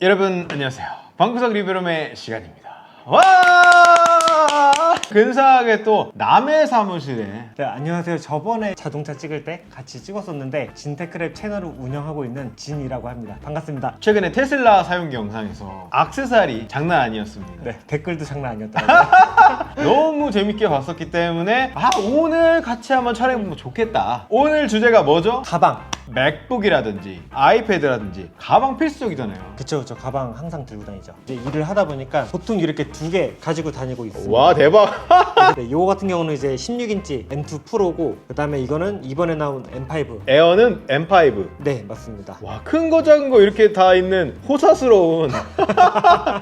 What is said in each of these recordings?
여러분 안녕하세요. 방구석 리뷰룸의 시간입니다. 와! 근사하게 또 남의 사무실에. 네, 안녕하세요. 저번에 자동차 찍을 때 같이 찍었었는데 진테크랩 채널을 운영하고 있는 진이라고 합니다. 반갑습니다. 최근에 테슬라 사용기 영상에서 액세서리 장난 아니었습니다. 네, 댓글도 장난 아니었더라고요. 너무 재밌게 봤었기 때문에 오늘 같이 한번 촬영해보면 좋겠다. 오늘 주제가 뭐죠? 가방. 맥북이라든지 아이패드라든지 가방 필수적이잖아요. 그쵸, 가방 항상 들고 다니죠. 이제 일을 하다 보니까 보통 이렇게 두 개 가지고 다니고 있습니다. 와 대박. 네, 요거 같은 경우는 이제 16인치 M2 프로고 그 다음에 이거는 이번에 나온 M5. 에어는 M5. 네, 맞습니다. 와, 큰 거 작은 거 이렇게 다 있는 호사스러운.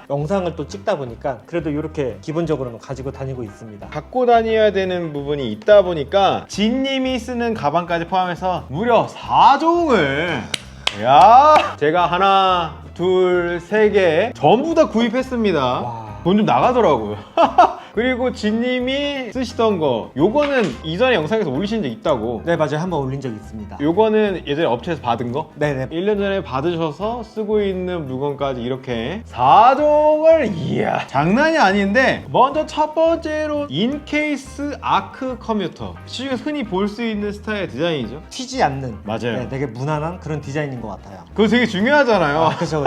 영상을 또 찍다 보니까 그래도 이렇게 기본적으로는 가지고 다니고 있습니다. 갖고 다녀야 되는 부분이 있다 보니까 진님이 쓰는 가방까지 포함해서 무려 4종을 제가 하나 둘 세 개 전부 다 구입했습니다. 와. 돈 좀 나가더라고요. 그리고 진님이 쓰시던 거 요거는 이전에 영상에서 올리신 적 있다고. 네, 맞아요. 한번 올린 적 있습니다. 요거는 예전에 업체에서 받은 거? 네네. 1년 전에 받으셔서 쓰고 있는 물건까지 이렇게 4종을 이야 장난이 아닌데, 먼저 첫 번째로 인케이스 아크 컴퓨터, 시중에서 흔히 볼 수 있는 스타일의 디자인이죠. 튀지 않는, 맞아요. 네, 되게 무난한 그런 디자인인 것 같아요. 그거 되게 중요하잖아요. 그쵸.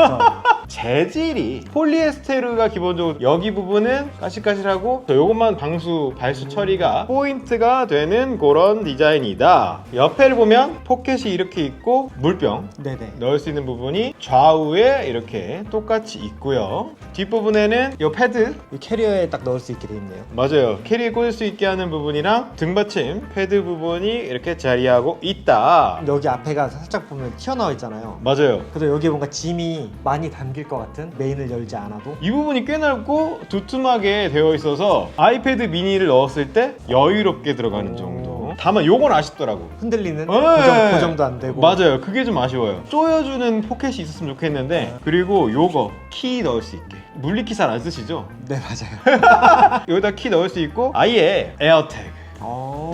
재질이 폴리에스테르가 기본적으로, 여기 부분은 까실까실하고 요것만 방수 발수 처리가 포인트가 되는 그런 디자인이다. 옆에를 보면 포켓이 이렇게 있고 물병 네네. 넣을 수 있는 부분이 좌우에 이렇게 똑같이 있고요. 뒷부분에는 이 패드, 이 캐리어에 딱 넣을 수 있게 돼 있네요. 맞아요, 캐리에 꽂을 수 있게 하는 부분이랑 등받침 패드 부분이 이렇게 자리하고 있다. 여기 앞에가 살짝 보면 튀어나와 있잖아요. 맞아요. 그래서 여기에 뭔가 짐이 많이 담길 것 같은, 메인을 열지 않아도. 이 부분이 꽤 넓고 두툼하게 되어 있어서 아이패드 미니를 넣었을 때 여유롭게 들어가는 정도. 다만 요건 아쉽더라고. 흔들리는 네. 고정도 안 되고. 맞아요, 그게 좀 아쉬워요. 조여주는 포켓이 있었으면 좋겠는데. 그리고 요거 키 넣을 수 있게, 물리키 잘 안 쓰시죠? 네, 맞아요. 여기다 키 넣을 수 있고 아예 에어택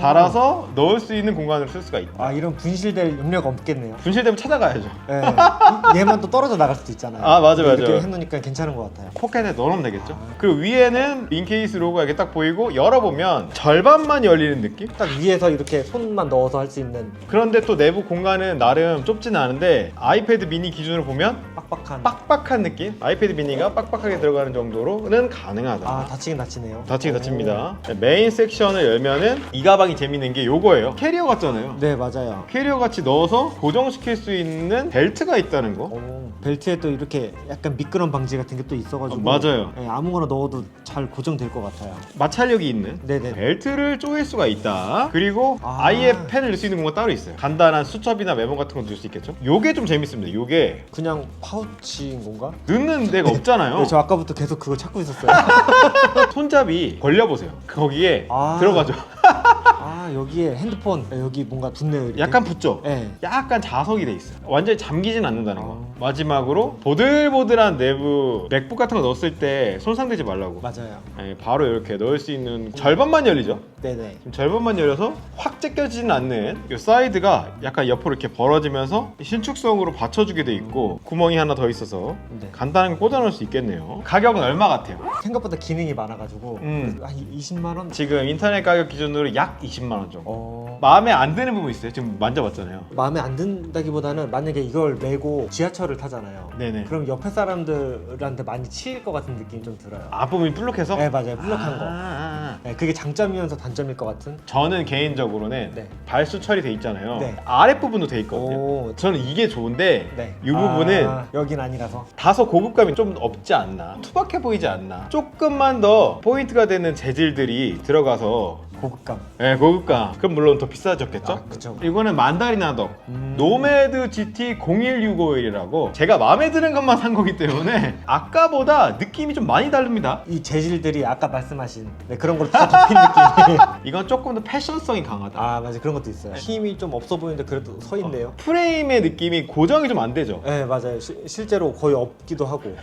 달아서 넣을 수 있는 공간으로 쓸 수가 있다. 이런 분실될 염려가 없겠네요. 분실되면 찾아가야죠. 네. 얘만 또 떨어져 나갈 수도 있잖아요. 맞아. 이렇게 해놓으니까 괜찮은 것 같아요. 포켓에 넣어놓으면 되겠죠. 그리고 위에는 인케이스 로고가 이렇게 딱 보이고, 열어보면 절반만 열리는 느낌? 딱 위에서 이렇게 손만 넣어서 할 수 있는 그런데 또 내부 공간은 나름 좁진 않은데, 아이패드 미니 기준으로 보면 빡빡한 느낌? 아이패드 미니가 빡빡하게 들어가는 정도로는 가능하다. 다치긴 다치네요. 다칩니다. 메인 섹션을 열면은 이 가방이 재밌는 게 요거예요. 캐리어 같잖아요. 네, 맞아요. 캐리어 같이 넣어서 고정시킬 수 있는 벨트가 있다는 거. 벨트에 또 이렇게 약간 미끄럼 방지 같은 게 또 있어가지고. 맞아요. 네, 아무거나 넣어도 잘 고정될 것 같아요. 마찰력이 있는 네네. 벨트를 조일 수가 있다. 그리고 아예 펜을 넣을 수 있는 공간 따로 있어요. 간단한 수첩이나 메모 같은 거 넣을 수 있겠죠. 요게 좀 재밌습니다. 요게 그냥 파우치인 건가? 넣는 데가 없잖아요. 네, 저 아까부터 계속 그거 찾고 있었어요. 손잡이 벌려보세요. 거기에 들어가죠. 여기에 핸드폰, 여기 뭔가 붙네요. 이렇게. 약간 붙죠? 네. 약간 자석이 돼 있어요. 완전히 잠기진 않는다는 거. 마지막으로 보들보들한 내부 맥북 같은 거 넣었을 때 손상되지 말라고. 맞아요. 바로 이렇게 넣을 수 있는, 절반만 열리죠? 네네. 지금 절반만 열려서 확 제껴지진 않는, 이 사이드가 약간 옆으로 이렇게 벌어지면서 신축성으로 받쳐주게 돼 있고, 구멍이 하나 더 있어서 네. 간단하게 꽂아놓을 수 있겠네요. 가격은 얼마 같아요? 생각보다 기능이 많아가지고 한 20만 원? 지금 인터넷 가격 기준으로 약 20만 원 정도. 어... 마음에 안 드는 부분 있어요? 지금 만져봤잖아요. 마음에 안 든다기보다는, 만약에 이걸 메고 지하철을 타잖아요. 네네. 그럼 옆에 사람들한테 많이 치일 것 같은 느낌이 좀 들어요. 앞부분이 불룩해서? 네, 맞아요. 불룩한 거. 네, 그게 장점이면서 단점일 것 같은. 저는 개인적으로는 네. 발수 처리돼 있잖아요. 네. 아랫부분도 돼 있거든요. 오. 저는 이게 좋은데, 네. 이 부분은 여긴 아니라서. 다소 고급감이 좀 없지 않나, 투박해 보이지 않나, 조금만 더 포인트가 되는 재질들이 들어가서 고급감. 네, 고급감. 그럼 물론 더 비싸졌겠죠? 그쵸. 이거는 만다리나덕 노매드 GT 01651이라고 제가 마음에 드는 것만 산 거기 때문에 아까보다 느낌이 좀 많이 다릅니다. 이 재질들이 아까 말씀하신 그런 걸 다 덮인 느낌이. 이건 조금 더 패션성이 강하다. 맞아, 그런 것도 있어요. 힘이 좀 없어 보이는데 그래도 서 있네요. 프레임의 느낌이 고정이 좀 안 되죠? 네, 맞아요. 실제로 거의 없기도 하고.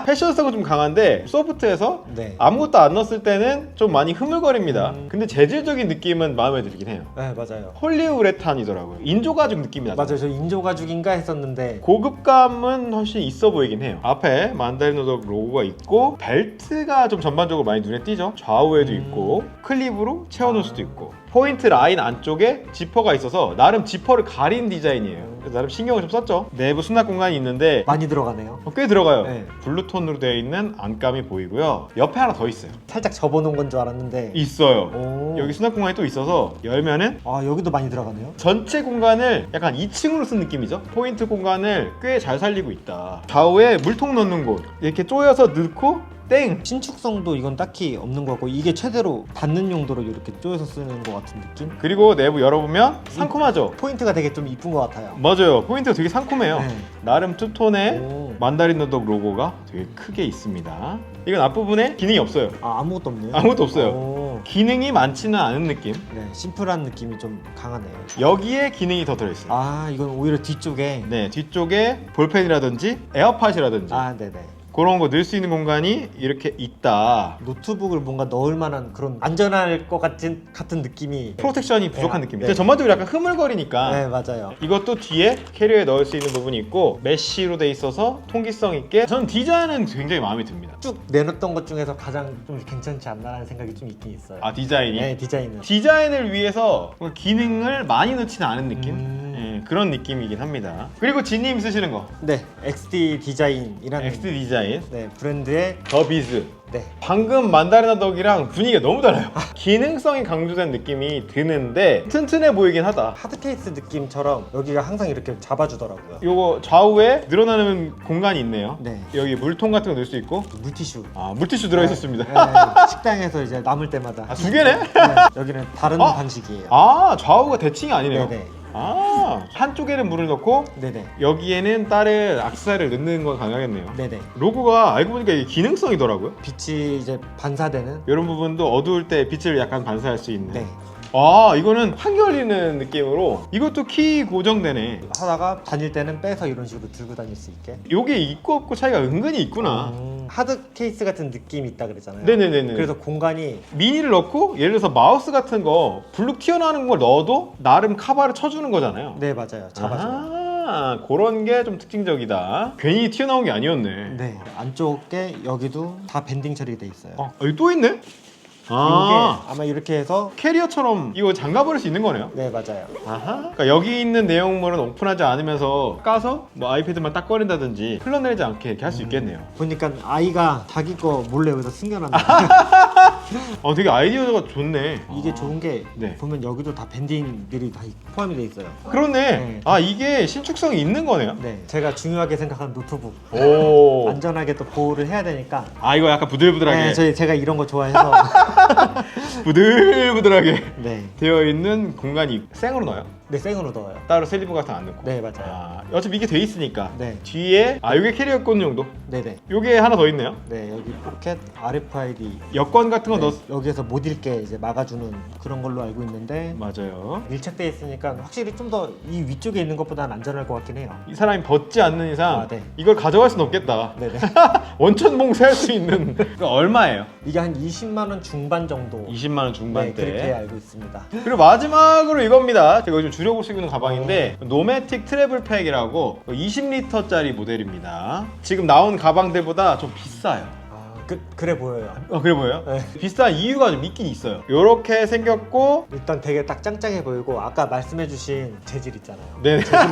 패션성은 좀 강한데 소프트해서 네. 아무것도 안 넣었을 때는 좀 많이 흐물거립니다. 근데 재질적인 느낌은 마음에 들긴 해요. 네, 맞아요. 폴리우레탄이더라고요. 인조가죽 느낌이 나죠. 맞아요. 저 인조가죽인가 했었는데 고급감은 훨씬 있어 보이긴 해요. 앞에 만다린 노덕 로고가 있고 벨트가 좀 전반적으로 많이 눈에 띄죠. 좌우에도 있고 클립으로 채워놓을 수도 있고 포인트 라인 안쪽에 지퍼가 있어서 나름 지퍼를 가린 디자인이에요. 그래서 나름 신경을 좀 썼죠. 내부 수납 공간이 있는데 많이 들어가네요. 꽤 들어가요. 네. 블루톤으로 되어 있는 안감이 보이고요. 옆에 하나 더 있어요. 살짝 접어놓은 건 줄 알았는데 있어요. 오. 여기 수납 공간이 또 있어서 열면은 아, 여기도 많이 들어가네요. 전체 공간을 약간 2층으로 쓴 느낌이죠. 포인트 공간을 꽤 잘 살리고 있다. 좌우에 물통 넣는 곳 이렇게 조여서 넣고 땡! 신축성도 이건 딱히 없는 것 같고 이게 최대로 닫는 용도로 이렇게 쪼여서 쓰는 것 같은 느낌? 그리고 내부 열어보면 상큼하죠. 포인트가 되게 좀 이쁜 것 같아요. 맞아요. 포인트가 되게 상큼해요. 네. 나름 투톤의 오. 만다린 노덕 로고가 되게 크게 있습니다. 이건 앞부분에 기능이 없어요. 아, 아무것도 없네요. 아무것도 없어요. 오. 기능이 많지는 않은 느낌. 네, 심플한 느낌이 좀 강하네요. 여기에 기능이 더 들어있어요. 아, 이건 오히려 뒤쪽에 네, 뒤쪽에 볼펜이라든지 에어팟이라든지 아, 네네. 그런 거 넣을 수 있는 공간이 이렇게 있다. 노트북을 뭔가 넣을 만한 그런 안전할 것 같은 느낌이 프로텍션이 부족한 네, 느낌이에요. 네. 전반적으로 약간 흐물거리니까 네, 맞아요. 이것도 뒤에 캐리어에 넣을 수 있는 부분이 있고 메쉬로 돼 있어서 통기성 있게 저는 디자인은 굉장히 마음에 듭니다. 쭉 내놨던 것 중에서 가장 좀 괜찮지 않나라는 생각이 좀 있긴 있어요. 아 디자인이? 네, 디자인은. 디자인을 위해서 기능을 많이 넣지는 않은 느낌? 예, 그런 느낌이긴 합니다. 그리고 진님 쓰시는 거 네, XD 디자인이라는 XD 디자인 네, 브랜드의 더 비즈. 네. 방금 만다리나 덕이랑 분위기가 너무 달라요. 기능성이 강조된 느낌이 드는데 튼튼해 보이긴 하다. 하드 케이스 느낌처럼 여기가 항상 이렇게 잡아주더라고요. 요거 좌우에 늘어나는 공간이 있네요. 네. 여기 물통 같은 거 넣을 수 있고 물티슈. 아 물티슈 들어있었습니다. 네, 식당에서 이제 남을 때마다. 아, 두 개네? 네, 여기는 다른 아! 방식이에요. 아 좌우가 대칭이 아니네요. 네네. 아 한쪽에는 물을 넣고 네네. 여기에는 다른 액세서리를 넣는 건 가능하겠네요. 네네. 로고가 알고 보니까 이게 기능성이더라고요. 빛이 이제 반사되는. 이런 부분도 어두울 때 빛을 약간 반사할 수 있는. 네. 아 이거는 한겨리는 느낌으로 이것도 키 고정되네. 하다가 다닐 때는 빼서 이런 식으로 들고 다닐 수 있게. 요게 있고 없고 차이가 은근히 있구나. 하드 케이스 같은 느낌이 있다 그랬잖아요. 네네네네. 그래서 공간이 미니를 넣고 예를 들어서 마우스 같은 거 블룩 튀어나오는 걸 넣어도 나름 카바를 쳐주는 거잖아요. 네, 맞아요. 잡아줘요. 아 그런 게 좀 특징적이다. 괜히 튀어나온 게 아니었네. 네. 안쪽에 여기도 다 밴딩 처리돼 있어요. 여기 또 있네? 이게 아마 이렇게 해서 캐리어처럼 이거 잠가버릴 수 있는 거네요. 네, 맞아요. 아하. 그러니까 여기 있는 내용물은 오픈하지 않으면서 까서 뭐 아이패드만 딱 꺼낸다든지 흘러내리지 않게 이렇게 할 수 있겠네요. 보니까 아이가 자기 거 몰래 여기다 숨겨놨네. 되게 아이디어가 좋네. 이게 좋은 게 네. 보면 여기도 다 밴딩들이 다 포함이 돼 있어요. 그렇네. 네. 아 이게 신축성이 있는 거네요. 네, 제가 중요하게 생각하는 노트북. 오. 안전하게 또 보호를 해야 되니까. 아 이거 약간 부들부들하게 네, 제가 이런 거 좋아해서. 부들부들하게 네, 되어 있는 공간이 생으로 넣어요. 네, 생으로 넣어요. 따로 슬리브 같은 거 안 넣고. 네, 맞아요. 아, 어차피 이게 돼 있으니까. 네, 뒤에 이게 캐리어 꽂는 정도. 네네. 요게 하나 더 있네요. 네, 여기 포켓 RFID. 여권 같은 거 네, 넣었. 여기에서 못 읽게 이제 막아주는 그런 걸로 알고 있는데 맞아요. 밀착돼 있으니까 확실히 좀 더 이 위쪽에 있는 것보다는 안전할 것 같긴 해요. 이 사람이 벗지 않는 이상 아, 네. 이걸 가져갈 수는 없겠다. 네네. 원천 봉쇄할 수 있는. 그거 얼마예요? 이게 한 20만 원 중반 정도. 20만 원 네, 중반대. 그렇게 알고 있습니다. 그리고 마지막으로 이겁니다. 제가 요즘 줄여볼 수 있는 가방인데 노매틱 트래블 팩이라고 20리터짜리 모델입니다. 지금 나온 가방들보다 좀 비싸요. 그래 보여요. 그래 보여요? 네. 비싼 이유가 좀 있긴 있어요. 요렇게 생겼고 일단 되게 딱 짱짱해 보이고 아까 말씀해주신 재질 있잖아요. 네 재질이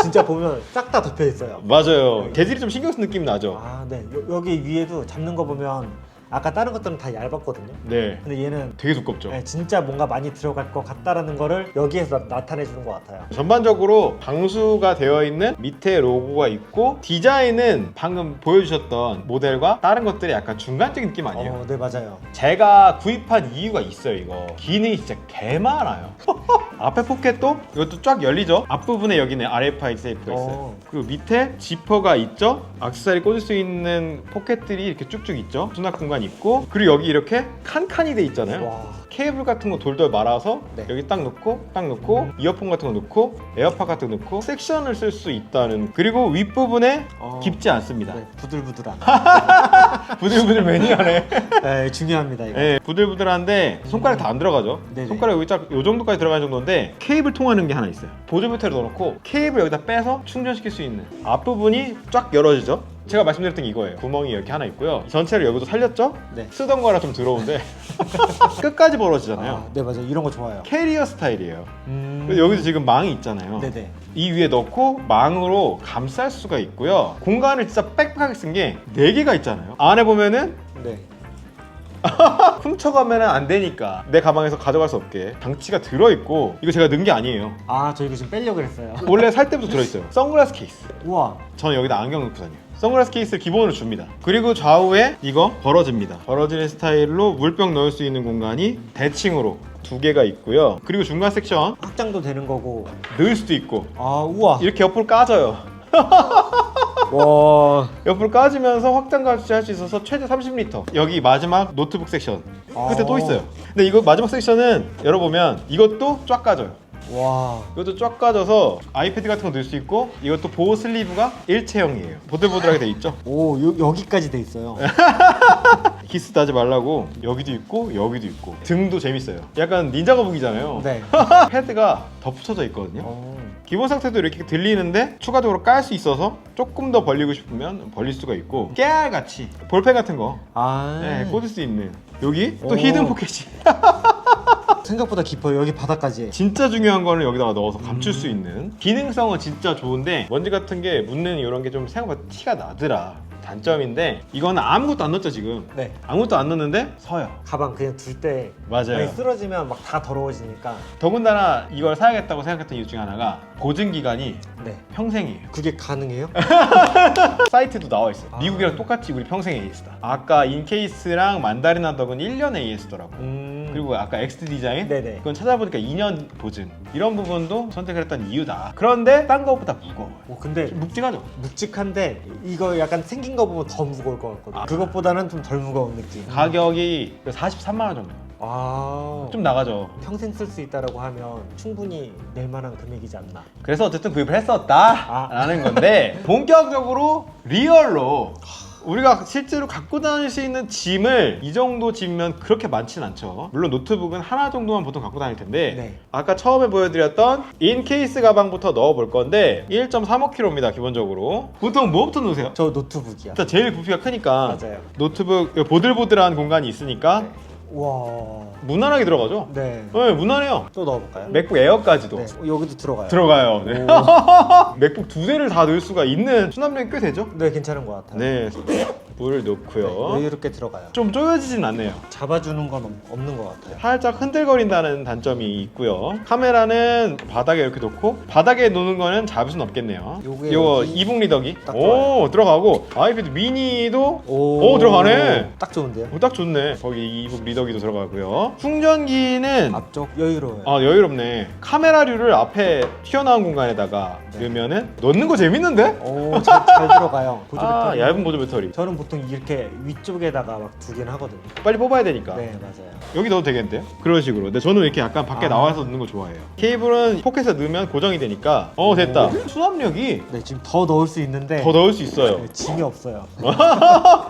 진짜 보면 싹 다 덮여 있어요. 맞아요. 네. 재질이 좀 신경 쓴 느낌이 나죠. 아, 네. 여기 위에도 잡는 거 보면 아까 다른 것들은 다 얇았거든요. 네. 근데 얘는 되게 두껍죠. 네, 진짜 뭔가 많이 들어갈 것 같다라는 거를 여기에서 나타내 주는 것 같아요. 전반적으로 방수가 되어 있는 밑에 로고가 있고 디자인은 방금 보여주셨던 모델과 다른 것들이 약간 중간적인 느낌 아니에요? 네, 맞아요. 제가 구입한 이유가 있어요. 이거 기능이 진짜 개 많아요. 앞에 포켓도 이것도 쫙 열리죠. 앞부분에 여기는 RFID 테이프가 있어요. 그리고 밑에 지퍼가 있죠. 액세서리 꽂을 수 있는 포켓들이 이렇게 쭉쭉 있죠. 수납 공간 공간 있고, 그리고 여기 이렇게 칸칸이 돼 있잖아요. 와. 케이블 같은 거 돌돌 말아서 네. 여기 딱 넣고 이어폰 같은 거 넣고 에어팟 같은 거 넣고 섹션을 쓸 수 있다는. 그리고 윗부분에 깊지 않습니다. 네, 부들부들한. 부들부들 매니아네. 네, 중요합니다 이거. 네, 부들부들한데 손가락 다 안 들어가죠. 네네. 손가락 여기 딱 요 정도까지 들어가는 정도인데 케이블 통하는 게 하나 있어요. 보조 배터리 넣어놓고 케이블 여기다 빼서 충전시킬 수 있는 앞부분이 쫙 열어지죠. 제가 말씀드렸던 게 이거예요. 구멍이 이렇게 하나 있고요. 전체를 여기도 살렸죠? 네. 쓰던 거라 좀 더러운데 끝까지 벌어지잖아요. 네, 맞아요. 이런 거 좋아요. 캐리어 스타일이에요. 그래서 여기도 지금 망이 있잖아요. 네네. 이 위에 넣고 망으로 감쌀 수가 있고요. 공간을 진짜 빽빽하게 쓴 게 4개가 있잖아요. 안에 보면은 네. 훔쳐가면 안 되니까 내 가방에서 가져갈 수 없게 장치가 들어있고, 이거 제가 넣은 게 아니에요. 아, 저 이거 지금 빼려고 했어요. 원래 살 때부터 들어있어요. 선글라스 케이스. 우와. 저는 여기다 안경 넣고 다녀요. 선글라스 케이스를 기본으로 줍니다. 그리고 좌우에 이거 벌어집니다. 벌어지는 스타일로 물병 넣을 수 있는 공간이 대칭으로 2개가 있고요. 그리고 중간 섹션 확장도 되는 거고. 넣을 수도 있고, 아, 우와. 이렇게 옆으로 까져요. 와. 옆으로 까지면서 확장 가주할 수 있어서 최대 30리터. 여기 마지막 노트북 섹션 끝에 또 있어요. 근데 이거 마지막 섹션은 열어보면 이것도 쫙 까져요. 와. 이것도 쫙 까져서 아이패드 같은 거 넣을 수 있고, 이것도 보호 슬리브가 일체형이에요. 보들보들하게 돼 있죠. 오, 여기까지 돼 있어요. 기스 따지 말라고 여기도 있고 여기도 있고. 등도 재밌어요. 약간 닌자 거북이잖아요. 네. 패드가 덧붙여져 있거든요. 오. 기본 상태도 이렇게 들리는데 추가적으로 깔 수 있어서 조금 더 벌리고 싶으면 벌릴 수가 있고, 깨알같이 볼펜 같은 거 아. 네, 꽂을 수 있는. 여기 또 오. 히든 포켓이 생각보다 깊어요. 여기 바닥까지. 진짜 중요한 거는 여기다가 넣어서 감출 수 있는. 기능성은 진짜 좋은데 먼지 같은 게 묻는 이런 게 좀 생각보다 티가 나더라. 단점인데 이거는 아무것도 안 넣었죠 지금. 네. 아무것도 안 넣었는데 서요. 가방 그냥 둘 때 맞아요. 쓰러지면 막 다 더러워지니까. 더군다나 이걸 사야겠다고 생각했던 이유 중에 하나가 보증 기간이 네. 평생이에요. 그게 가능해요? 사이트도 나와 있어요. 아. 미국이랑 똑같이 우리 평생 AS다. 아까 인케이스랑 만다린 하덕은 1년 AS더라고. 그리고 아까 엑스트 디자인? 네네. 그건 찾아보니까 2년 보증. 이런 부분도 선택을 했던 이유다. 그런데 딴 거보다 무거워요. 오, 근데 묵직하죠? 묵직한데 이거 약간 생긴 거 보면 더 무거울 것 같거든요. 아. 그것보다는 좀 덜 무거운 느낌. 가격이 43만 원 정도. 아. 좀 나가죠. 평생 쓸 수 있다라고 하면 충분히 낼 만한 금액이지 않나. 그래서 어쨌든 구입을 했었다라는 건데, 본격적으로 리얼로 우리가 실제로 갖고 다닐 수 있는 짐을 이 정도 짐이면 그렇게 많진 않죠. 물론 노트북은 하나 정도만 보통 갖고 다닐 텐데, 네. 아까 처음에 보여드렸던 인케이스 가방부터 넣어볼 건데 1.35kg입니다 기본적으로. 보통 뭐부터 넣으세요? 저 노트북이야. 일단 제일 부피가 크니까 맞아요. 노트북 보들보들한 공간이 있으니까 네. 와. 무난하게 들어가죠? 네. 네, 무난해요. 또 넣어볼까요? 맥북 에어까지도 네. 여기도 들어가요. 들어가요. 네. 맥북 2대를 다 넣을 수가 있는 수납력이 꽤 되죠? 네, 괜찮은 것 같아요. 네. 물 넣고요. 네, 여유롭게 들어가요. 좀 쪼여지진 않네요. 잡아주는 건 없는 것 같아요. 살짝 흔들거린다는 단점이 있고요. 카메라는 바닥에 이렇게 놓고, 바닥에 놓는 거는 잡을 순 없겠네요. 요게 요거 여기 이북 리더기. 딱 오, 좋아요. 들어가고, 아이패드 미니도 오, 들어가네. 딱 좋은데요? 오, 딱 좋네. 거기 이북 리더기도 들어가고요. 충전기는 앞쪽 여유로워요. 아, 여유롭네. 카메라류를 앞에 튀어나온 공간에다가 네. 넣으면은 넣는 거 재밌는데? 오, 잘 들어가요. 보조 아, 배터리. 얇은 보조 배터리. 저는 보통 이렇게 위쪽에다가 막 두개는 하거든요. 빨리 뽑아야 되니까. 네, 맞아요. 여기 넣어도 되겠는데요? 그런 식으로. 근데 저는 이렇게 약간 밖에 아. 나와서 넣는 거 좋아해요. 케이블은 포켓에 넣으면 고정이 되니까. 됐다. 수납력이 네, 지금 더 넣을 수 있는데 더 넣을 수 있어요. 네, 짐이 없어요.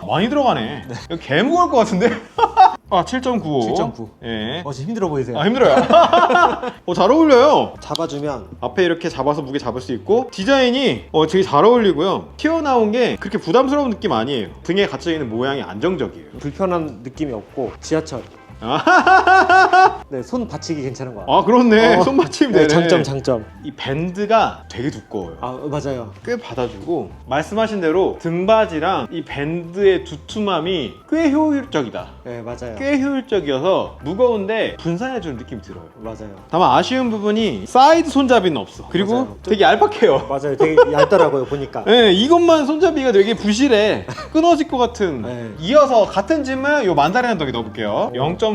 많이 들어가네. 이거 개 무거울 것 같은데? 아, 7.95. 7.9. 예. 지금 힘들어 보이세요? 아, 힘들어요. 잘 어울려요. 잡아주면 앞에 이렇게 잡아서 무게 잡을 수 있고, 디자인이 되게 잘 어울리고요. 튀어나온 게 그렇게 부담스러운 느낌 아니에요. 등에 갇혀있는 모양이 안정적이에요. 불편한 느낌이 없고 지하철. 네, 손 받치기 괜찮은 것 같아요. 아, 그렇네. 손 받침 되네. 네, 장점. 이 밴드가 되게 두꺼워요. 아, 맞아요. 꽤 받아주고, 말씀하신 대로 등받이랑 이 밴드의 두툼함이 꽤 효율적이다. 네, 맞아요. 꽤 효율적이어서 무거운데 분산해주는 느낌이 들어요. 맞아요. 다만 아쉬운 부분이 사이드 손잡이는 없어. 그리고 맞아요. 되게 얄팍해요. 맞아요. 되게 얇더라고요, 보니까. 네, 이것만 손잡이가 되게 부실해. 끊어질 것 같은. 네. 이어서 같은 짐을 요 만다린 한덕에 넣어볼게요. 0.95.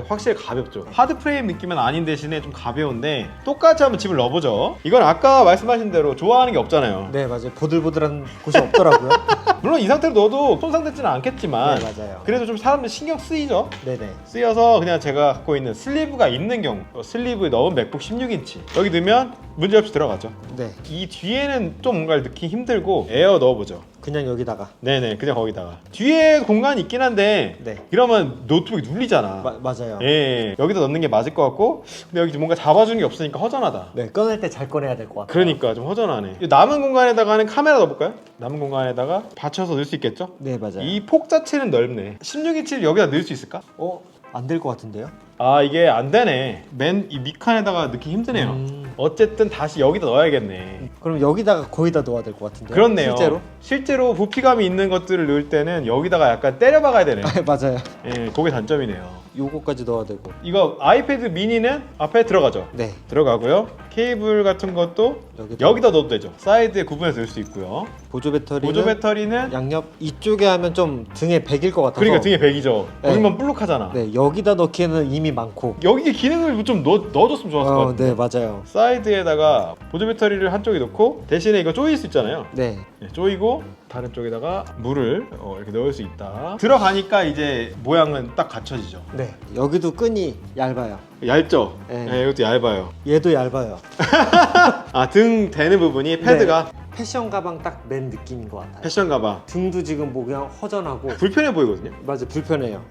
확실히 가볍죠. 하드 프레임 느낌은 아닌 대신에 좀 가벼운데, 똑같이 한번 짐을 넣어보죠. 이건 아까 말씀하신 대로 좋아하는 게 없잖아요. 네, 맞아요. 보들보들한 곳이 없더라고요. 물론 물론 이 상태로 넣어도 손상되지는 않겠지만 네, 맞아요. 그래도 좀 사람들 신경 쓰이죠. 네네. 쓰여서 그냥 제가 갖고 있는 슬리브가 있는 경우 슬리브에 넣은 맥북 16인치 여기 넣으면 문제없이 들어가죠. 네. 이 뒤에는 좀 뭔가를 넣기 힘들고 에어 넣어보죠. 그냥 여기다가. 네네, 그냥 거기다가 뒤에 공간이 있긴 한데 네. 이러면 노트북이 눌리잖아. 맞아요. 예, 여기다 넣는 게 맞을 것 같고 근데 여기 뭔가 잡아주는 게 없으니까 허전하다. 네, 꺼낼 때 잘 꺼내야 될 것 같아요. 그러니까 좀 허전하네. 이 남은 공간에다가는 카메라 넣어볼까요? 남은 공간에다가 받쳐서 넣을 수 있겠죠? 네, 맞아요. 이 폭 자체는 넓네. 16인치를 여기다 넣을 수 있을까? 안 될 것 같은데요? 아, 이게 안 되네. 맨 이 밑칸에다가 넣기 힘드네요. 어쨌든 다시 여기다 넣어야겠네. 그럼 여기다가 거의 다 넣어야 될 것 같은데요? 그렇네요. 실제로? 부피감이 있는 것들을 넣을 때는 여기다가 약간 때려 박아야 되네요. 맞아요. 예, 그게 단점이네요. 요거까지 넣어야 되고. 이거 아이패드 미니는 앞에 들어가죠? 네. 들어가고요. 케이블 같은 것도 여기다 넣어도 되죠. 사이드에 구분해서 넣을 수 있고요. 보조 배터리는 보조 배터리는 양옆 이쪽에 하면 좀 등에 100일 것 같아서. 그러니까 등에 100이죠. 네. 거기만 볼록하잖아. 네, 여기다 넣기에는 이미 많고. 여기에 기능을 좀 넣어줬으면 좋았을 것 같아요. 네, 맞아요. 사이드에다가 보조 배터리를 한쪽에 넣고 대신에 이거 조일 수 있잖아요. 네. 네, 조이고 다른 쪽에다가 물을 이렇게 넣을 수 있다. 들어가니까 이제 모양은 딱 갖춰지죠. 네. 여기도 끈이 얇아요. 얇죠? 네. 네, 이것도 얇아요. 얘도 얇아요. 아, 등 대는 부분이 패드가 패션 가방 딱 맨 느낌인 것 같아요. 패션 가방. 등도 지금 뭐 그냥 허전하고. 불편해 보이거든요. 맞아, 불편해요.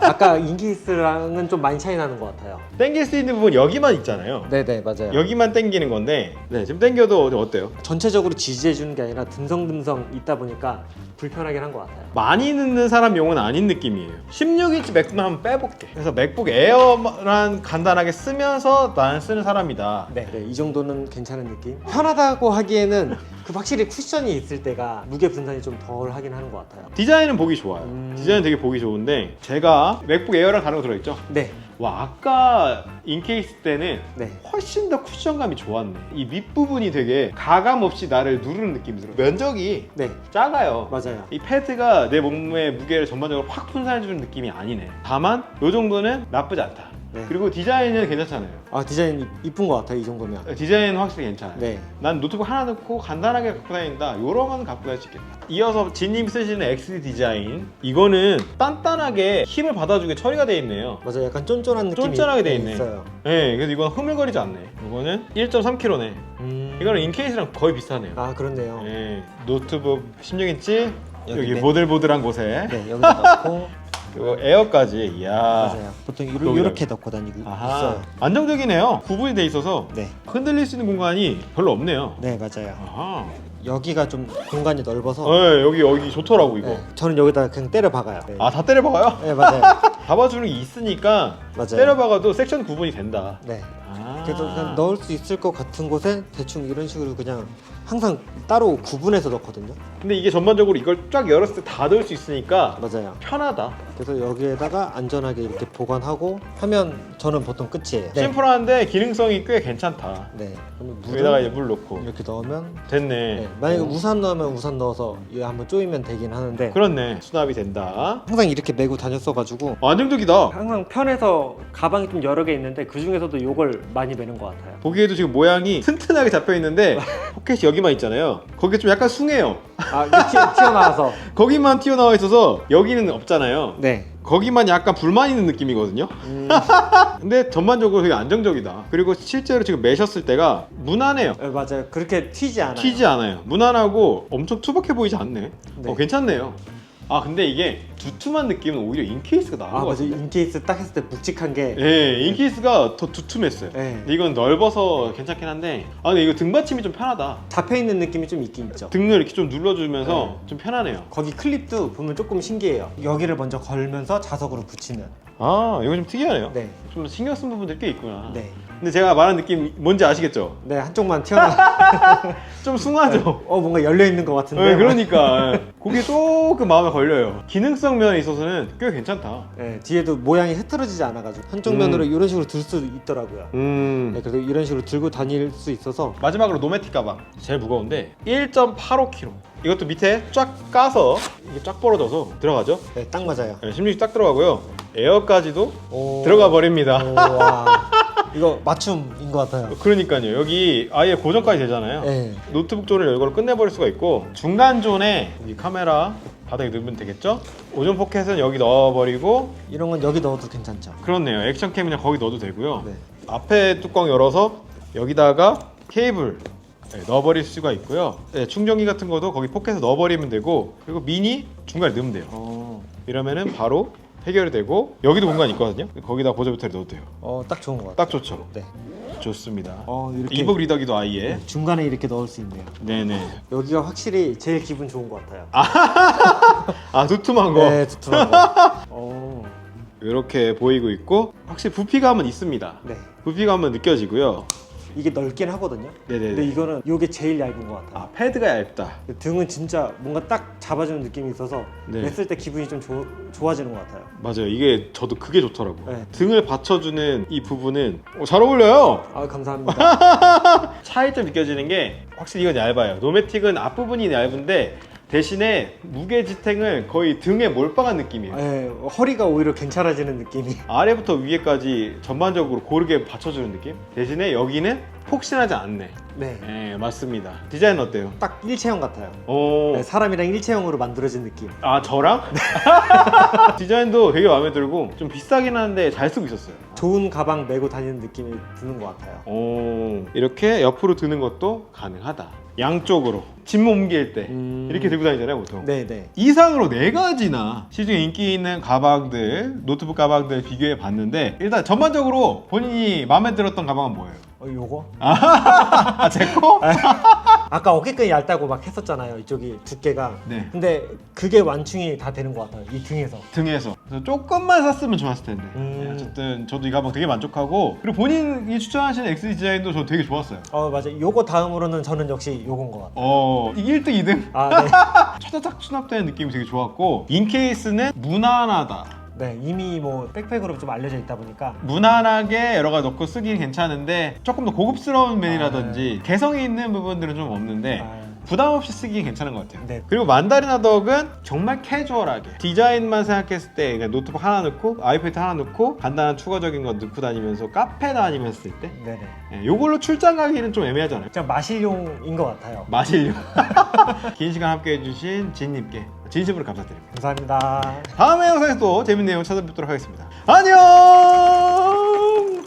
아까 인기스랑은 좀 많이 차이 나는 것 같아요. 당길 수 있는 부분 여기만 있잖아요. 네네, 맞아요. 여기만 당기는 건데 네, 지금 당겨도 어때요? 전체적으로 지지해 주는 게 아니라 듬성듬성 있다 보니까 불편하긴 한 것 같아요. 많이 넣는 사람 용은 아닌 느낌이에요. 16인치 맥북만 한번 빼볼게. 그래서 맥북 에어만 간단하게 쓰면서 나는 쓰는 사람이다. 네, 이 정도는 괜찮은 느낌. 편하다고 하기에는 그 확실히 쿠션이 있을 때가 무게 분산이 좀 덜 하긴 하는 것 같아요. 디자인은 보기 좋아요. 디자인 되게 보기 좋은데 제가 맥북 에어랑 다른 거 들어있죠? 네, 와, 아까 인케이스 때는 네. 훨씬 더 쿠션감이 좋았네. 이 밑부분이 되게 가감 없이 나를 누르는 느낌이 들어요. 면적이 네, 작아요. 맞아요. 이 패드가 내 몸의 무게를 전반적으로 확 분산해주는 느낌이 아니네. 다만 이 정도는 나쁘지 않다. 네. 그리고 디자인은 괜찮잖아요. 아, 디자인 이쁜 것 같아요, 이 정도면. 디자인은 확실히 괜찮아요. 네. 난 노트북 하나 넣고 간단하게 갖고 다닌다. 요런 건 갖고 다닐 수 있겠다. 이어서 진님 쓰시는 XD 디자인. 이거는 단단하게 힘을 받아주게 처리가 되어 있네요. 맞아요, 약간 쫀쫀한 느낌이 쫀쫀하게 돼 있네. 있어요. 네, 그래서 이건 흐물거리지 않네. 이거는 1.3kg네. 이거는 인케이스랑 거의 비슷하네요. 아, 그렇네요. 네, 노트북 16인치 여기 네. 보들보들한 곳에 네, 여기다 넣고. 그리고 에어까지. 이야. 맞아요. 보통 여기다가. 이렇게 넣고 다니고 아하. 있어요. 안정적이네요. 구분이 돼 있어서 네, 흔들릴 수 있는 공간이 별로 없네요. 네, 맞아요. 아하. 여기가 좀 공간이 넓어서. 네, 여기 좋더라고 이거. 네, 저는 여기다 그냥 때려 박아요. 네, 아, 다 때려박아요? 네, 맞아요. 잡아주는 게 있으니까 맞아요. 때려박아도 섹션 구분이 된다. 네. 아. 그래서 그냥 넣을 수 있을 것 같은 곳에 대충 이런 식으로 그냥 항상 따로 구분해서 넣거든요. 근데 이게 전반적으로 이걸 쫙 열었을 때 다 넣을 수 있으니까 맞아요. 편하다. 그래서 여기에다가 안전하게 이렇게 보관하고 하면 저는 보통 끝이에요. 네. 심플한데 기능성이 꽤 괜찮다. 네. 그러면 여기다가 이제 물을 물 넣고 이렇게 넣으면 됐네. 네. 만약에 우산 넣으면 우산 넣어서 이거 한번 조이면 되긴 하는데 그렇네. 수납이 된다. 항상 이렇게 메고 다녔어가지고 안정적이다. 항상 편해서 가방이 좀 여러 개 있는데 그 중에서도 이걸 많이 메는 것 같아요. 보기에도 지금 모양이 튼튼하게 잡혀 있는데 포켓이 여기만 있잖아요. 거기 좀 약간 숭해요. 아, 이게 튀어나와서. 거기만 튀어나와 있어서 여기는 없잖아요. 네. 거기만 약간 불만 있는 느낌이거든요. 근데 전반적으로 되게 안정적이다. 그리고 실제로 지금 매셨을 때가 무난해요. 네, 맞아요. 그렇게 튀지 않아요. 튀지 않아요. 무난하고 엄청 투박해 보이지 않네. 네. 괜찮네요. 아, 근데 이게 두툼한 느낌은 오히려 인케이스가 나은 아, 것 맞아. 같아요. 인케이스 딱 했을 때 묵직한 게. 예, 인케이스가 더 두툼했어요. 네. 근데 이건 넓어서 괜찮긴 한데, 아, 근데 이거 등받침이 좀 편하다. 잡혀 있는 느낌이 좀 있긴 있죠. 등을 이렇게 좀 눌러주면서 네. 좀 편하네요. 거기 클립도 보면 조금 신기해요. 여기를 먼저 걸면서 자석으로 붙이는. 아, 이거 좀 특이하네요. 네. 좀 신경 쓴 부분들이 꽤 있구나. 네. 근데 제가 말한 느낌 뭔지 아시겠죠? 네, 한쪽만 튀어나와. 좀 숭하죠? 뭔가 열려 있는 것 같은데. 네, 그러니까 그게 조금 마음에 걸려요. 기능성 면에 있어서는 꽤 괜찮다. 네, 뒤에도 모양이 흐트러지지 않아가지고 한쪽 면으로 이런 식으로 들 수 있더라고요. 네, 그래서 이런 식으로 들고 다닐 수 있어서. 마지막으로 노메틱 가방 제일 무거운데 1.85kg. 이것도 밑에 쫙 까서 이게 쫙 벌어져서 들어가죠. 네, 딱 맞아요. 네, 16딱 들어가고요. 에어까지도 오. 들어가 버립니다. 오, 와. 이거 맞춤인 것 같아요. 그러니까요. 여기 아예 고정까지 되잖아요. 네. 노트북 존을 이걸로 끝내버릴 수가 있고 중간 존에 이 카메라 바닥에 넣으면 되겠죠? 오존 포켓은 여기 넣어버리고 이런 건 여기 넣어도 괜찮죠? 그렇네요. 액션캠 그냥 거기 넣어도 되고요. 네. 앞에 뚜껑 열어서 여기다가 케이블 넣어버릴 수가 있고요. 네, 충전기 같은 것도 거기 포켓에 넣어버리면 되고 그리고 미니 중간에 넣으면 돼요. 이러면은 바로 해결이 되고 여기도 공간이 있거든요. 거기다 보조 배터리 넣어도 돼요. 딱 좋은 것 같아요. 딱 좋죠. 네. 좋습니다. 이렇게 이북 리더기도 아예. 중간에 이렇게 넣을 수 있네요. 네네. 여기가 확실히 제일 기분 좋은 것 같아요. 아 두툼한 거. 네, 두툼한 거. 이렇게 보이고 있고 확실히 부피감은 있습니다. 네. 부피감은 느껴지고요. 이게 넓긴 하거든요. 네네네. 근데 이거는 이게 제일 얇은 것 같아요. 패드가 얇다. 등은 진짜 뭔가 딱 잡아주는 느낌이 있어서 네. 냈을 때 기분이 좀 좋아지는 것 같아요. 맞아요. 이게 저도 그게 좋더라고요. 네. 등을 받쳐주는 이 부분은 잘 어울려요. 감사합니다. 차이점 느껴지는 게 확실히 이건 얇아요. 노매틱은 앞부분이 얇은데 대신에 무게 지탱을 거의 등에 몰빵한 느낌이에요. 네, 허리가 오히려 괜찮아지는 느낌이. 아래부터 위에까지 전반적으로 고르게 받쳐주는 느낌? 대신에 여기는 폭신하지 않네. 네. 네, 맞습니다. 디자인 어때요? 딱 일체형 같아요. 오. 네, 사람이랑 일체형으로 만들어진 느낌. 아 저랑? 디자인도 되게 마음에 들고 좀 비싸긴 한데 잘 쓰고 있었어요. 좋은 가방 메고 다니는 느낌이 드는 것 같아요. 오. 이렇게 옆으로 드는 것도 가능하다. 양쪽으로 짐 옮길 때 이렇게 들고 다니잖아요 보통. 네네. 이상으로 4가지나 시중에 인기 있는 가방들, 노트북 가방들 비교해 봤는데 일단 전반적으로 본인이 마음에 들었던 가방은 뭐예요? 요거? 제 거? 아까 어깨끈이 얇다고 막 했었잖아요. 이쪽이 두께가. 네. 근데 그게 완충이 다 되는 것 같아요. 이 등에서. 등에서. 그래서 조금만 샀으면 좋았을 텐데. 네, 어쨌든 저도 이 가방 되게 만족하고 그리고 본인이 추천하시는 X 디자인도 저 되게 좋았어요. 맞아요. 요거 다음으로는 저는 역시 요건 것 같아요. 이게 1등, 2등? 네. 차다닥 수납되는 느낌이 되게 좋았고 인케이스는 무난하다. 네, 이미 뭐 백팩으로 좀 알려져 있다 보니까 무난하게 여러 가지 넣고 쓰기 괜찮은데 조금 더 고급스러운 면이라든지 개성이 있는 부분들은 좀 없는데 부담 없이 쓰기 괜찮은 것 같아요. 네. 그리고 만다린 하덕은 정말 캐주얼하게 디자인만 생각했을 때 그냥 노트북 하나 넣고 아이패드 하나 넣고 간단한 추가적인 거 넣고 다니면서 카페 다니면서 쓸 때 네네. 요걸로 출장 가기는 좀 애매하잖아요. 그냥 마실용인 것 같아요. 마실용. 긴 시간 함께 해주신 진님께 진심으로 감사드립니다. 감사합니다. 다음의 영상에서 또 재밌는 내용 찾아뵙도록 하겠습니다. 안녕!